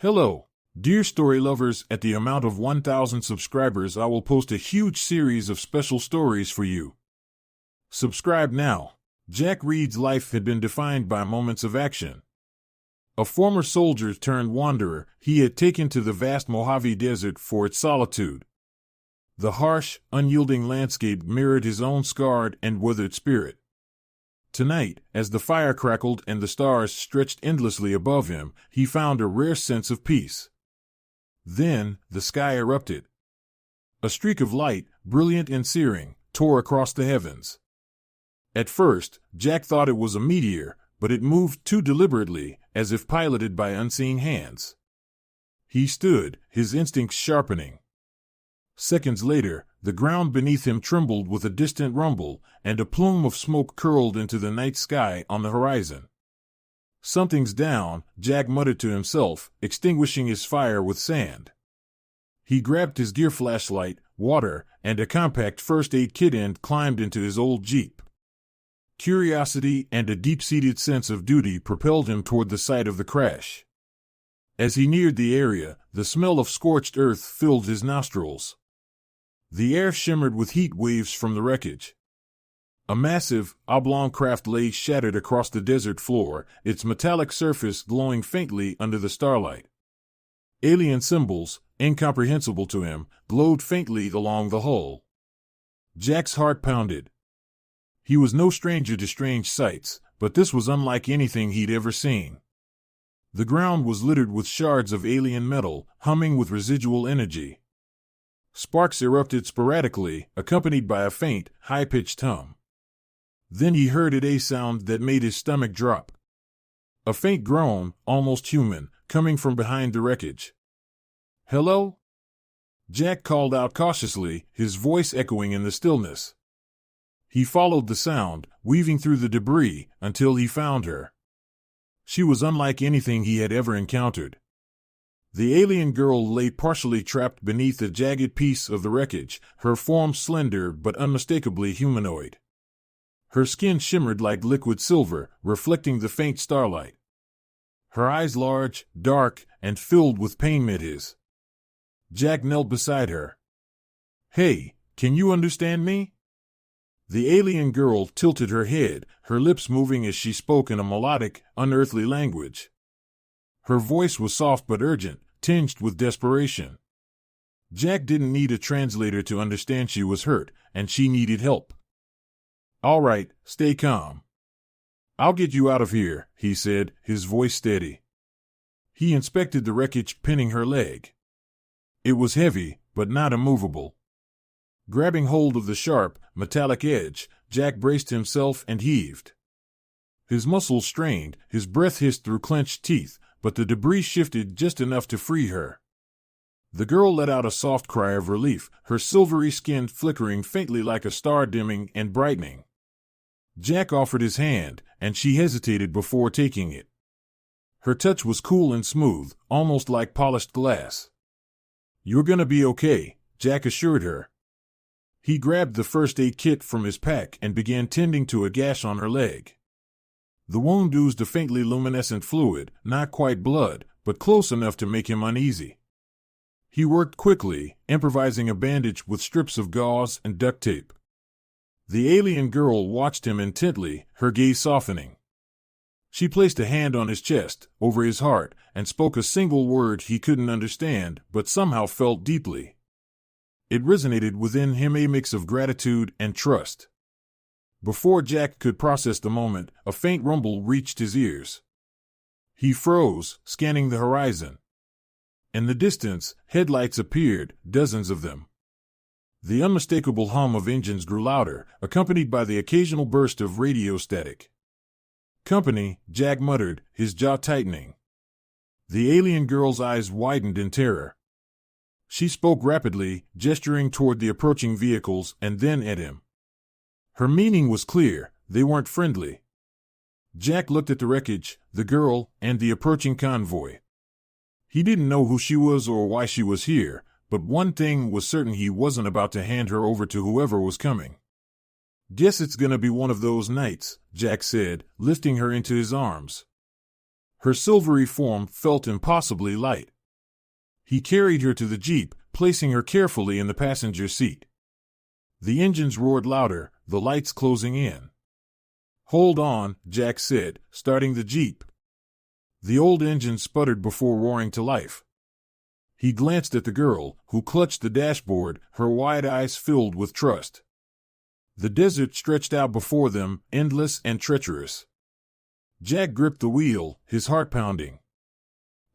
Hello, dear story lovers. At the amount of 1,000 subscribers, I will post a huge series of special stories for you. Subscribe now. Jack Reed's life had been defined by moments of action. A former soldier turned wanderer, he had taken to the vast Mojave Desert for its solitude. The harsh, unyielding landscape mirrored his own scarred and withered spirit. Tonight, as the fire crackled and the stars stretched endlessly above him, he found a rare sense of peace. Then, the sky erupted. A streak of light, brilliant and searing, tore across the heavens. At first, Jack thought it was a meteor, but it moved too deliberately, as if piloted by unseen hands. He stood, his instincts sharpening. Seconds later, the ground beneath him trembled with a distant rumble, and a plume of smoke curled into the night sky on the horizon. "Something's down," Jack muttered to himself, extinguishing his fire with sand. He grabbed his gear flashlight, water, and a compact first-aid kit and climbed into his old Jeep. Curiosity and a deep-seated sense of duty propelled him toward the site of the crash. As he neared the area, the smell of scorched earth filled his nostrils. The air shimmered with heat waves from the wreckage. A massive, oblong craft lay shattered across the desert floor, its metallic surface glowing faintly under the starlight. Alien symbols, incomprehensible to him, glowed faintly along the hull. Jack's heart pounded. He was no stranger to strange sights, but this was unlike anything he'd ever seen. The ground was littered with shards of alien metal, humming with residual energy. Sparks erupted sporadically, accompanied by a faint, high-pitched hum. Then he heard a sound that made his stomach drop. A faint groan, almost human, coming from behind the wreckage. "Hello?" Jack called out cautiously, his voice echoing in the stillness. He followed the sound, weaving through the debris, until he found her. She was unlike anything he had ever encountered. The alien girl lay partially trapped beneath a jagged piece of the wreckage, her form slender but unmistakably humanoid. Her skin shimmered like liquid silver, reflecting the faint starlight. Her eyes large, dark, and filled with pain met his. Jack knelt beside her. "Hey, can you understand me?" The alien girl tilted her head, her lips moving as she spoke in a melodic, unearthly language. Her voice was soft but urgent, tinged with desperation. Jack didn't need a translator to understand she was hurt, and she needed help. "All right, stay calm. I'll get you out of here," he said, his voice steady. He inspected the wreckage pinning her leg. It was heavy, but not immovable. Grabbing hold of the sharp, metallic edge, Jack braced himself and heaved. His muscles strained, his breath hissed through clenched teeth, but the debris shifted just enough to free her. The girl let out a soft cry of relief, her silvery skin flickering faintly like a star dimming and brightening. Jack offered his hand, and she hesitated before taking it. Her touch was cool and smooth, almost like polished glass. "You're gonna be okay," Jack assured her. He grabbed the first-aid kit from his pack and began tending to a gash on her leg. The wound oozed a faintly luminescent fluid, not quite blood, but close enough to make him uneasy. He worked quickly, improvising a bandage with strips of gauze and duct tape. The alien girl watched him intently, her gaze softening. She placed a hand on his chest, over his heart, and spoke a single word he couldn't understand, but somehow felt deeply. It resonated within him, a mix of gratitude and trust. Before Jack could process the moment, a faint rumble reached his ears. He froze, scanning the horizon. In the distance, headlights appeared, dozens of them. The unmistakable hum of engines grew louder, accompanied by the occasional burst of radio static. "Company," Jack muttered, his jaw tightening. The alien girl's eyes widened in terror. She spoke rapidly, gesturing toward the approaching vehicles and then at him. Her meaning was clear, they weren't friendly. Jack looked at the wreckage, the girl, and the approaching convoy. He didn't know who she was or why she was here, but one thing was certain: he wasn't about to hand her over to whoever was coming. "Guess it's gonna be one of those nights," Jack said, lifting her into his arms. Her silvery form felt impossibly light. He carried her to the Jeep, placing her carefully in the passenger seat. The engines roared louder, the lights closing in. "Hold on," Jack said, starting the Jeep. The old engine sputtered before roaring to life. He glanced at the girl, who clutched the dashboard, her wide eyes filled with trust. The desert stretched out before them, endless and treacherous. Jack gripped the wheel, his heart pounding.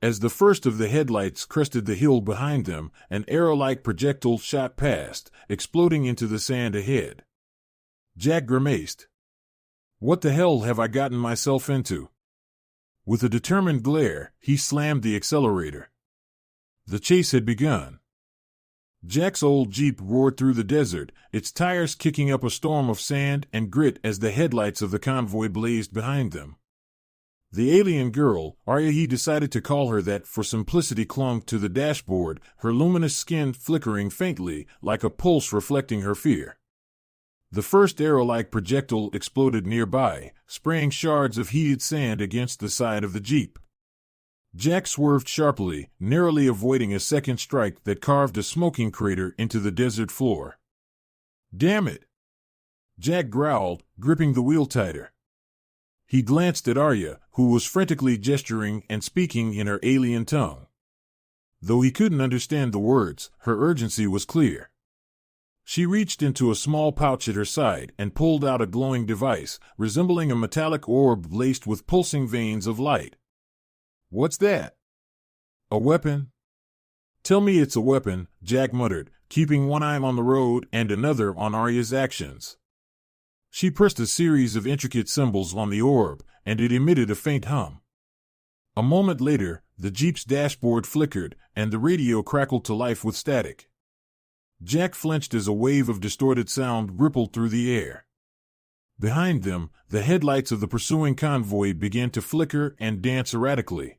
As the first of the headlights crested the hill behind them, an arrow-like projectile shot past, exploding into the sand ahead. Jack grimaced. "What the hell have I gotten myself into?" With a determined glare, he slammed the accelerator. The chase had begun. Jack's old Jeep roared through the desert, its tires kicking up a storm of sand and grit as the headlights of the convoy blazed behind them. The alien girl, Arya, he decided to call her that for simplicity, clung to the dashboard, her luminous skin flickering faintly, like a pulse reflecting her fear. The first arrow-like projectile exploded nearby, spraying shards of heated sand against the side of the Jeep. Jack swerved sharply, narrowly avoiding a second strike that carved a smoking crater into the desert floor. "Damn it!" Jack growled, gripping the wheel tighter. He glanced at Arya, who was frantically gesturing and speaking in her alien tongue. Though he couldn't understand the words, her urgency was clear. She reached into a small pouch at her side and pulled out a glowing device, resembling a metallic orb laced with pulsing veins of light. "What's that?" "A weapon?" "Tell me it's a weapon," Jack muttered, keeping one eye on the road and another on Arya's actions. She pressed a series of intricate symbols on the orb, and it emitted a faint hum. A moment later, the Jeep's dashboard flickered, and the radio crackled to life with static. Jack flinched as a wave of distorted sound rippled through the air. Behind them, the headlights of the pursuing convoy began to flicker and dance erratically.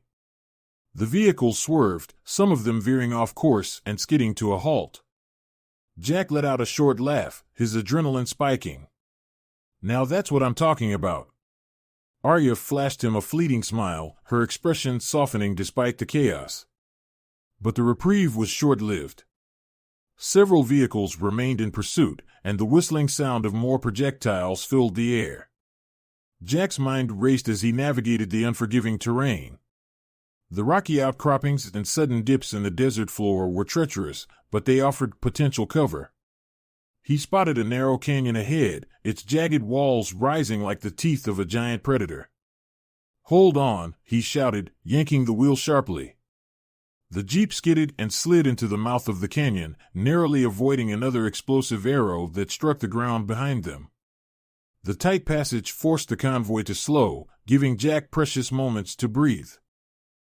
The vehicles swerved, some of them veering off course and skidding to a halt. Jack let out a short laugh, his adrenaline spiking. "Now that's what I'm talking about." Arya flashed him a fleeting smile, her expression softening despite the chaos. But the reprieve was short-lived. Several vehicles remained in pursuit, and the whistling sound of more projectiles filled the air. Jack's mind raced as he navigated the unforgiving terrain. The rocky outcroppings and sudden dips in the desert floor were treacherous, but they offered potential cover. He spotted a narrow canyon ahead, its jagged walls rising like the teeth of a giant predator. "Hold on," he shouted, yanking the wheel sharply. The Jeep skidded and slid into the mouth of the canyon, narrowly avoiding another explosive arrow that struck the ground behind them. The tight passage forced the convoy to slow, giving Jack precious moments to breathe.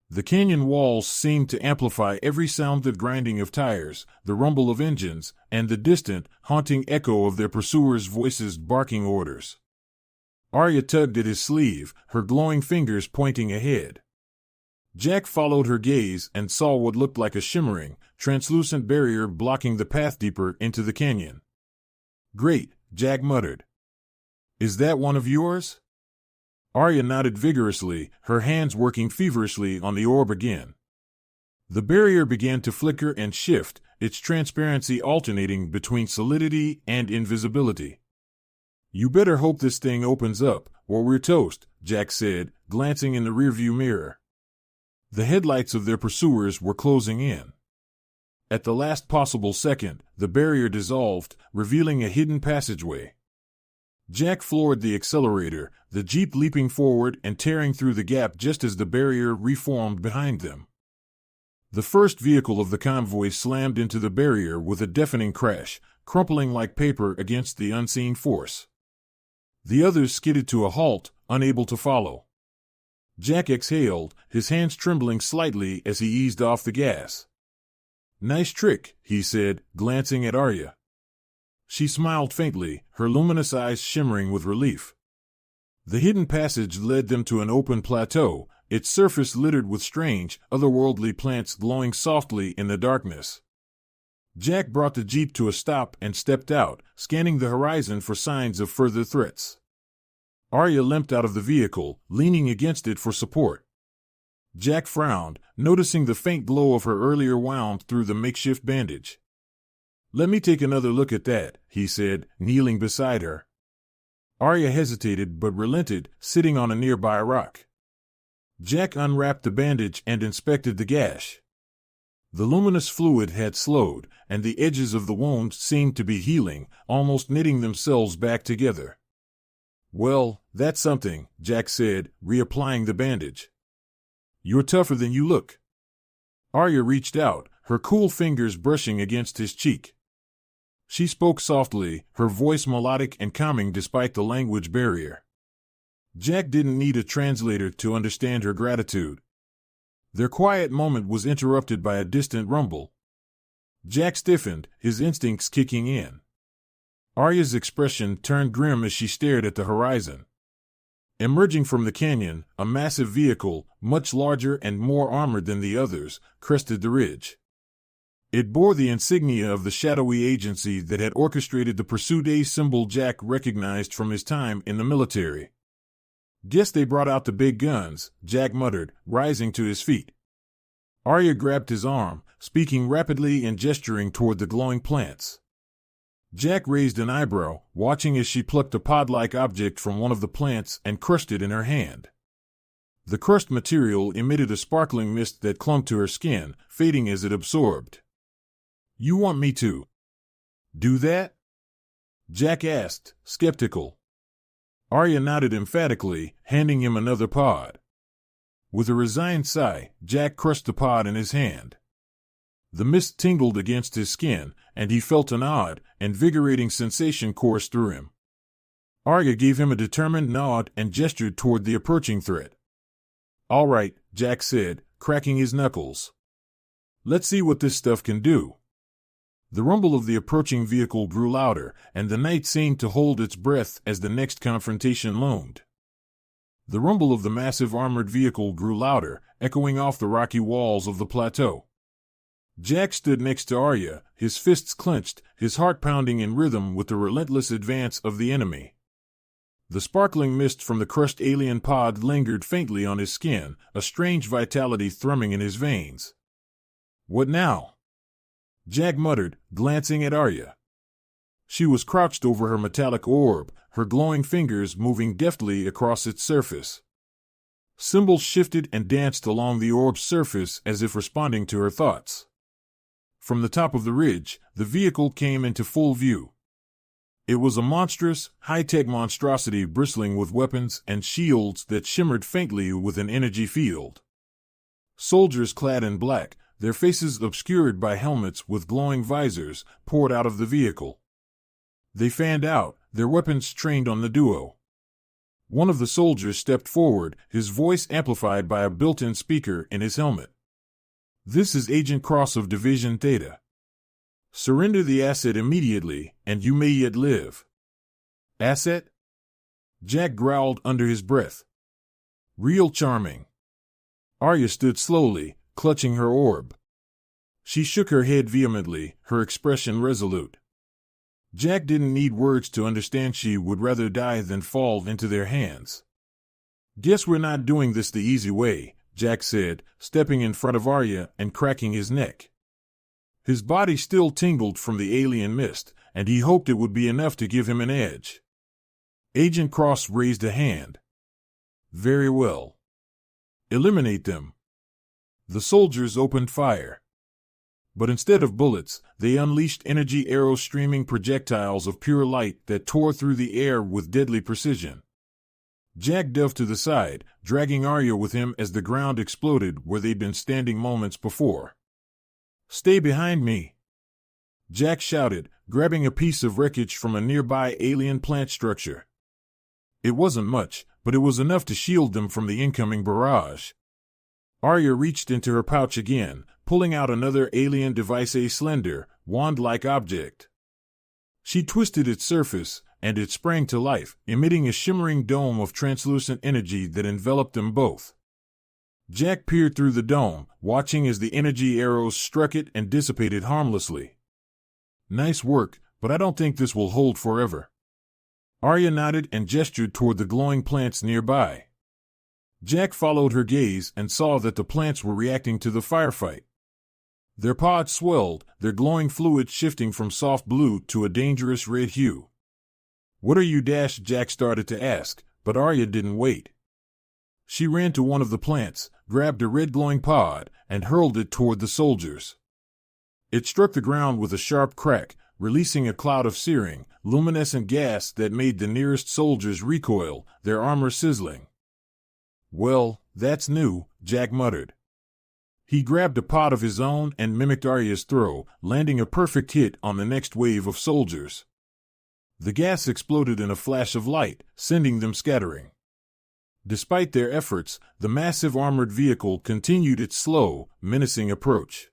The canyon walls seemed to amplify every sound: the grinding of tires, the rumble of engines, and the distant, haunting echo of their pursuers' voices barking orders. Arya tugged at his sleeve, her glowing fingers pointing ahead. Jack followed her gaze and saw what looked like a shimmering, translucent barrier blocking the path deeper into the canyon. "Great," Jack muttered. "Is that one of yours?" Arya nodded vigorously, her hands working feverishly on the orb again. The barrier began to flicker and shift, its transparency alternating between solidity and invisibility. "You better hope this thing opens up, or we're toast," Jack said, glancing in the rearview mirror. The headlights of their pursuers were closing in. At the last possible second, the barrier dissolved, revealing a hidden passageway. Jack floored the accelerator, the Jeep leaping forward and tearing through the gap just as the barrier reformed behind them. The first vehicle of the convoy slammed into the barrier with a deafening crash, crumpling like paper against the unseen force. The others skidded to a halt, unable to follow. Jack exhaled, his hands trembling slightly as he eased off the gas. "Nice trick," he said, glancing at Arya. She smiled faintly, her luminous eyes shimmering with relief. The hidden passage led them to an open plateau, its surface littered with strange, otherworldly plants glowing softly in the darkness. Jack brought the Jeep to a stop and stepped out, scanning the horizon for signs of further threats. Arya limped out of the vehicle, leaning against it for support. Jack frowned, noticing the faint glow of her earlier wound through the makeshift bandage. "Let me take another look at that," he said, kneeling beside her. Arya hesitated but relented, sitting on a nearby rock. Jack unwrapped the bandage and inspected the gash. The luminous fluid had slowed, and the edges of the wound seemed to be healing, almost knitting themselves back together. "Well, that's something," Jack said, reapplying the bandage. "You're tougher than you look." Arya reached out, her cool fingers brushing against his cheek. She spoke softly, her voice melodic and calming despite the language barrier. Jack didn't need a translator to understand her gratitude. Their quiet moment was interrupted by a distant rumble. Jack stiffened, his instincts kicking in. Arya's expression turned grim as she stared at the horizon. Emerging from the canyon, a massive vehicle, much larger and more armored than the others, crested the ridge. It bore the insignia of the shadowy agency that had orchestrated the pursuit, a symbol Jack recognized from his time in the military. "Guess they brought out the big guns," Jack muttered, rising to his feet. Arya grabbed his arm, speaking rapidly and gesturing toward the glowing plants. Jack raised an eyebrow, watching as she plucked a pod-like object from one of the plants and crushed it in her hand. The crushed material emitted a sparkling mist that clung to her skin, fading as it absorbed. "You want me to do that?" Jack asked, skeptical. Arya nodded emphatically, handing him another pod. With a resigned sigh, Jack crushed the pod in his hand. The mist tingled against his skin, and he felt an odd, invigorating sensation course through him. Arya gave him a determined nod and gestured toward the approaching threat. "All right," Jack said, cracking his knuckles. "Let's see what this stuff can do." The rumble of the approaching vehicle grew louder, and the night seemed to hold its breath as the next confrontation loomed. The rumble of the massive armored vehicle grew louder, echoing off the rocky walls of the plateau. Jack stood next to Arya, his fists clenched, his heart pounding in rhythm with the relentless advance of the enemy. The sparkling mist from the crushed alien pod lingered faintly on his skin, a strange vitality thrumming in his veins. "What now?" Jack muttered, glancing at Arya. She was crouched over her metallic orb, her glowing fingers moving deftly across its surface. Symbols shifted and danced along the orb's surface as if responding to her thoughts. From the top of the ridge, the vehicle came into full view. It was a monstrous, high-tech monstrosity bristling with weapons and shields that shimmered faintly with an energy field. Soldiers clad in black, their faces obscured by helmets with glowing visors, poured out of the vehicle. They fanned out, their weapons trained on the duo. One of the soldiers stepped forward, his voice amplified by a built-in speaker in his helmet. "This is Agent Cross of Division Theta. Surrender the asset immediately, and you may yet live." "Asset?" Jack growled under his breath. "Real charming." Arya stood slowly, clutching her orb. She shook her head vehemently, her expression resolute. Jack didn't need words to understand she would rather die than fall into their hands. "Guess we're not doing this the easy way," Jack said, stepping in front of Arya and cracking his neck. His body still tingled from the alien mist, and he hoped it would be enough to give him an edge. Agent Cross raised a hand. "Very well. Eliminate them." The soldiers opened fire. But instead of bullets, they unleashed energy arrows, streaming projectiles of pure light that tore through the air with deadly precision. Jack dove to the side, dragging Arya with him as the ground exploded where they'd been standing moments before. "Stay behind me!" Jack shouted, grabbing a piece of wreckage from a nearby alien plant structure. It wasn't much, but it was enough to shield them from the incoming barrage. Arya reached into her pouch again, pulling out another alien device, a slender, wand-like object. She twisted its surface, and it sprang to life, emitting a shimmering dome of translucent energy that enveloped them both. Jack peered through the dome, watching as the energy arrows struck it and dissipated harmlessly. "Nice work, but I don't think this will hold forever." Arya nodded and gestured toward the glowing plants nearby. Jack followed her gaze and saw that the plants were reacting to the firefight. Their pods swelled, their glowing fluid shifting from soft blue to a dangerous red hue. "What are you?" Jack started to ask, but Arya didn't wait. She ran to one of the plants, grabbed a red glowing pod, and hurled it toward the soldiers. It struck the ground with a sharp crack, releasing a cloud of searing, luminescent gas that made the nearest soldiers recoil, their armor sizzling. "Well, that's new," Jack muttered. He grabbed a pod of his own and mimicked Arya's throw, landing a perfect hit on the next wave of soldiers. The gas exploded in a flash of light, sending them scattering. Despite their efforts, the massive armored vehicle continued its slow, menacing approach.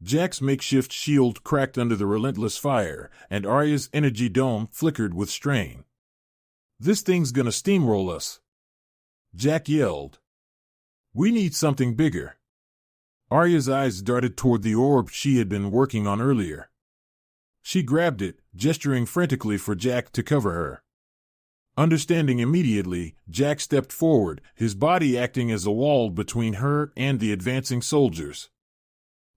Jack's makeshift shield cracked under the relentless fire, and Arya's energy dome flickered with strain. "This thing's gonna steamroll us," Jack yelled. "We need something bigger." Arya's eyes darted toward the orb she had been working on earlier. She grabbed it, gesturing frantically for Jack to cover her. Understanding immediately, Jack stepped forward, his body acting as a wall between her and the advancing soldiers.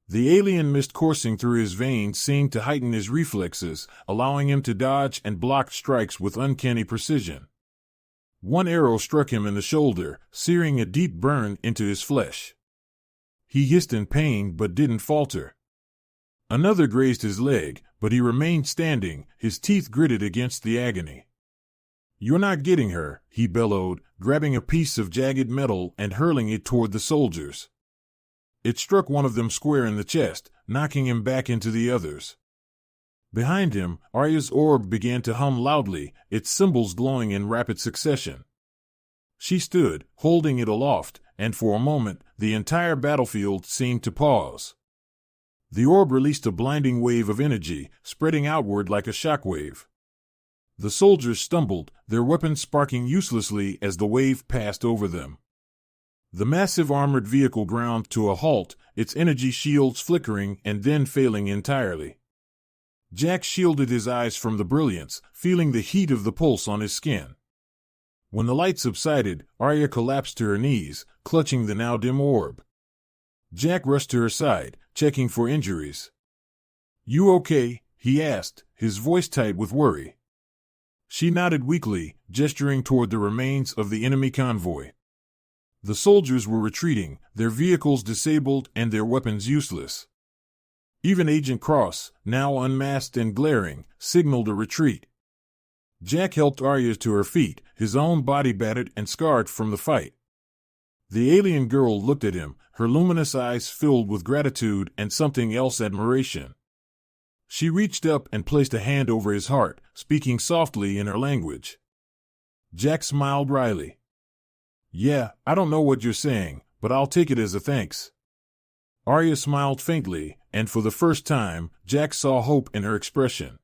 The alien mist coursing through his veins seemed to heighten his reflexes, allowing him to dodge and block strikes with uncanny precision. One arrow struck him in the shoulder, searing a deep burn into his flesh. He hissed in pain but didn't falter. Another grazed his leg, but he remained standing, his teeth gritted against the agony. "You're not getting her," he bellowed, grabbing a piece of jagged metal and hurling it toward the soldiers. It struck one of them square in the chest, knocking him back into the others. Behind him, Arya's orb began to hum loudly, its symbols glowing in rapid succession. She stood, holding it aloft, and for a moment, the entire battlefield seemed to pause. The orb released a blinding wave of energy, spreading outward like a shockwave. The soldiers stumbled, their weapons sparking uselessly as the wave passed over them. The massive armored vehicle ground to a halt, its energy shields flickering and then failing entirely. Jack shielded his eyes from the brilliance, feeling the heat of the pulse on his skin. When the light subsided, Arya collapsed to her knees, clutching the now dim orb. Jack rushed to her side, checking for injuries. "You okay?" he asked, his voice tight with worry. She nodded weakly, gesturing toward the remains of the enemy convoy. The soldiers were retreating, their vehicles disabled and their weapons useless. Even Agent Cross, now unmasked and glaring, signaled a retreat. Jack helped Arya to her feet, his own body battered and scarred from the fight. The alien girl looked at him, her luminous eyes filled with gratitude and something else, admiration. She reached up and placed a hand over his heart, speaking softly in her language. Jack smiled wryly. "Yeah, I don't know what you're saying, but I'll take it as a thanks." Arya smiled faintly, and for the first time, Jack saw hope in her expression.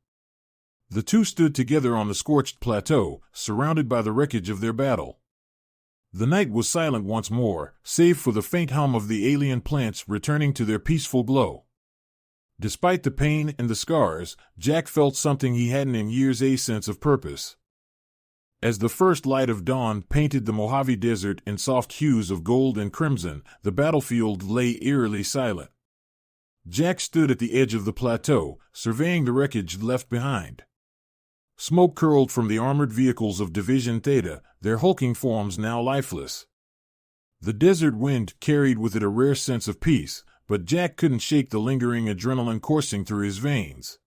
The two stood together on the scorched plateau, surrounded by the wreckage of their battle. The night was silent once more, save for the faint hum of the alien plants returning to their peaceful glow. Despite the pain and the scars, Jack felt something he hadn't in years, a sense of purpose. As the first light of dawn painted the Mojave Desert in soft hues of gold and crimson, the battlefield lay eerily silent. Jack stood at the edge of the plateau, surveying the wreckage left behind. Smoke curled from the armored vehicles of Division Theta, their hulking forms now lifeless. The desert wind carried with it a rare sense of peace, but Jack couldn't shake the lingering adrenaline coursing through his veins.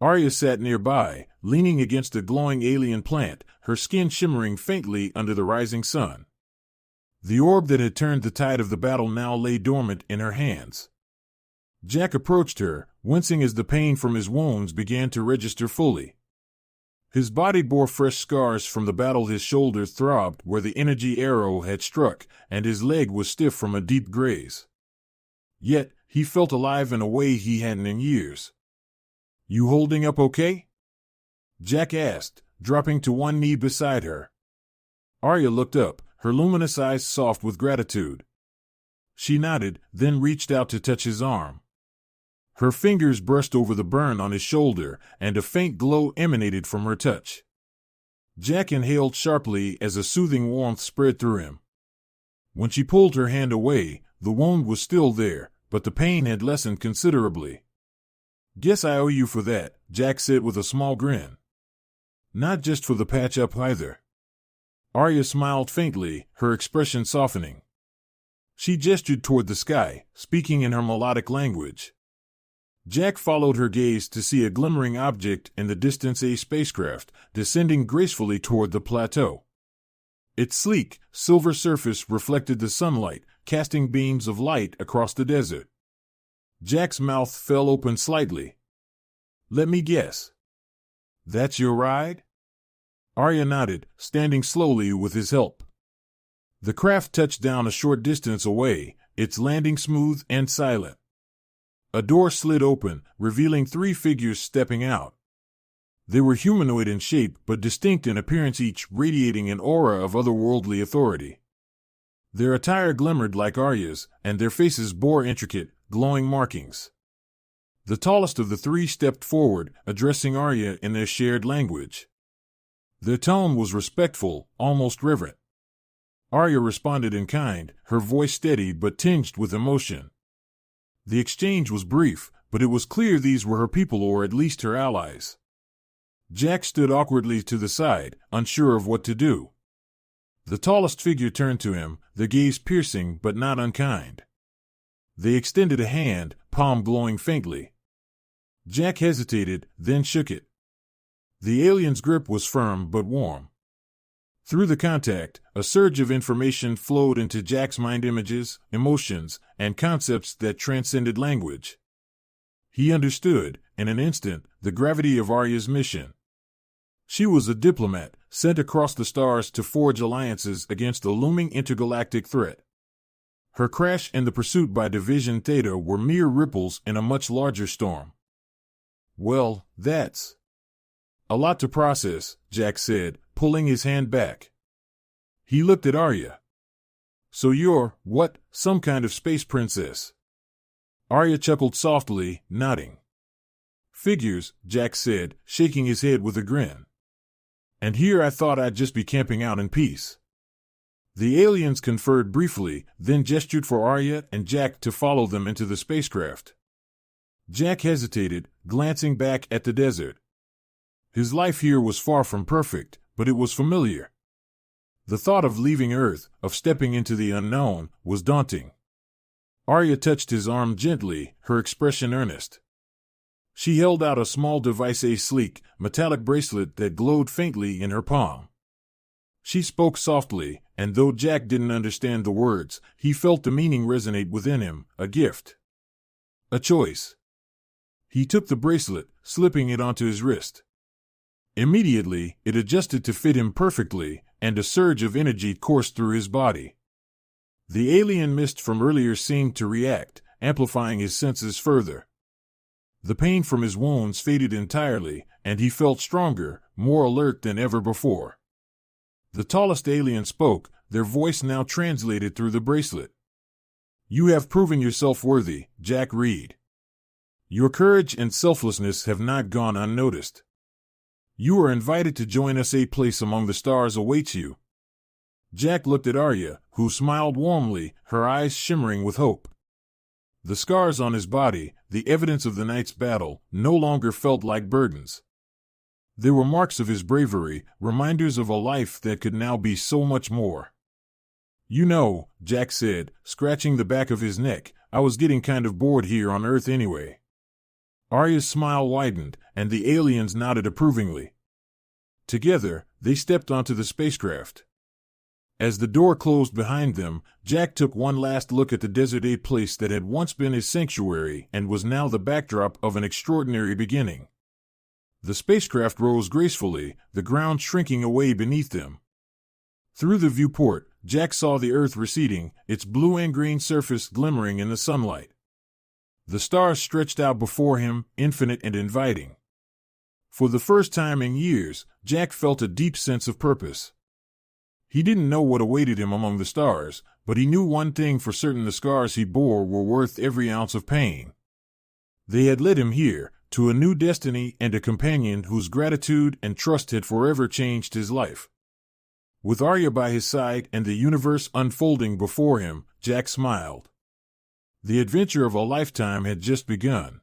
Arya sat nearby, leaning against a glowing alien plant, her skin shimmering faintly under the rising sun. The orb that had turned the tide of the battle now lay dormant in her hands. Jack approached her, wincing as the pain from his wounds began to register fully. His body bore fresh scars from the battle, his shoulder throbbed where the energy arrow had struck, and his leg was stiff from a deep graze. Yet, he felt alive in a way he hadn't in years. "You holding up okay?" Jack asked, dropping to one knee beside her. Arya looked up, her luminous eyes soft with gratitude. She nodded, then reached out to touch his arm. Her fingers brushed over the burn on his shoulder, and a faint glow emanated from her touch. Jack inhaled sharply as a soothing warmth spread through him. When she pulled her hand away, the wound was still there, but the pain had lessened considerably. "Guess I owe you for that," Jack said with a small grin. "Not just for the patch-up either." Arya smiled faintly, her expression softening. She gestured toward the sky, speaking in her melodic language. Jack followed her gaze to see a glimmering object in the distance, a spacecraft, descending gracefully toward the plateau. Its sleek, silver surface reflected the sunlight, casting beams of light across the desert. Jack's mouth fell open slightly. "Let me guess. That's your ride?" Arya nodded, standing slowly with his help. The craft touched down a short distance away, its landing smooth and silent. A door slid open, revealing 3 figures stepping out. They were humanoid in shape but distinct in appearance, each radiating an aura of otherworldly authority. Their attire glimmered like Arya's, and their faces bore intricate, glowing markings. The tallest of the 3 stepped forward, addressing Arya in their shared language. Their tone was respectful, almost reverent. Arya responded in kind, her voice steady but tinged with emotion. The exchange was brief, but it was clear these were her people, or at least her allies. Jack stood awkwardly to the side, unsure of what to do. The tallest figure turned to him, their gaze piercing but not unkind. They extended a hand, palm glowing faintly. Jack hesitated, then shook it. The alien's grip was firm but warm. Through the contact, a surge of information flowed into Jack's mind, images, emotions, and concepts that transcended language. He understood, in an instant, the gravity of Arya's mission. She was a diplomat, sent across the stars to forge alliances against a looming intergalactic threat. Her crash and the pursuit by Division Theta were mere ripples in a much larger storm. "Well, that's a lot to process," Jack said, pulling his hand back. He looked at Arya. "So you're, what, some kind of space princess?" Arya chuckled softly, nodding. "Figures," Jack said, shaking his head with a grin. "And here I thought I'd just be camping out in peace." The aliens conferred briefly, then gestured for Arya and Jack to follow them into the spacecraft. Jack hesitated, glancing back at the desert. His life here was far from perfect, but it was familiar. The thought of leaving Earth, of stepping into the unknown, was daunting. Arya touched his arm gently, her expression earnest. She held out a small device, a sleek, metallic bracelet that glowed faintly in her palm. She spoke softly, and though Jack didn't understand the words, he felt the meaning resonate within him, a gift. A choice. He took the bracelet, slipping it onto his wrist. Immediately, it adjusted to fit him perfectly, and a surge of energy coursed through his body. The alien mist from earlier seemed to react, amplifying his senses further. The pain from his wounds faded entirely, and he felt stronger, more alert than ever before. The tallest alien spoke, their voice now translated through the bracelet. "You have proven yourself worthy, Jack Reed. Your courage and selflessness have not gone unnoticed. You are invited to join us. A place among the stars awaits you." Jack looked at Arya, who smiled warmly, her eyes shimmering with hope. The scars on his body, the evidence of the night's battle, no longer felt like burdens. They were marks of his bravery, reminders of a life that could now be so much more. "You know," Jack said, scratching the back of his neck, "I was getting kind of bored here on Earth anyway." Arya's smile widened, and the aliens nodded approvingly. Together, they stepped onto the spacecraft. As the door closed behind them, Jack took one last look at the desert, a place that had once been his sanctuary and was now the backdrop of an extraordinary beginning. The spacecraft rose gracefully, the ground shrinking away beneath them. Through the viewport, Jack saw the Earth receding, its blue and green surface glimmering in the sunlight. The stars stretched out before him, infinite and inviting. For the first time in years, Jack felt a deep sense of purpose. He didn't know what awaited him among the stars, but he knew one thing for certain: the scars he bore were worth every ounce of pain. They had led him here, to a new destiny and a companion whose gratitude and trust had forever changed his life. With Arya by his side and the universe unfolding before him, Jack smiled. The adventure of a lifetime had just begun.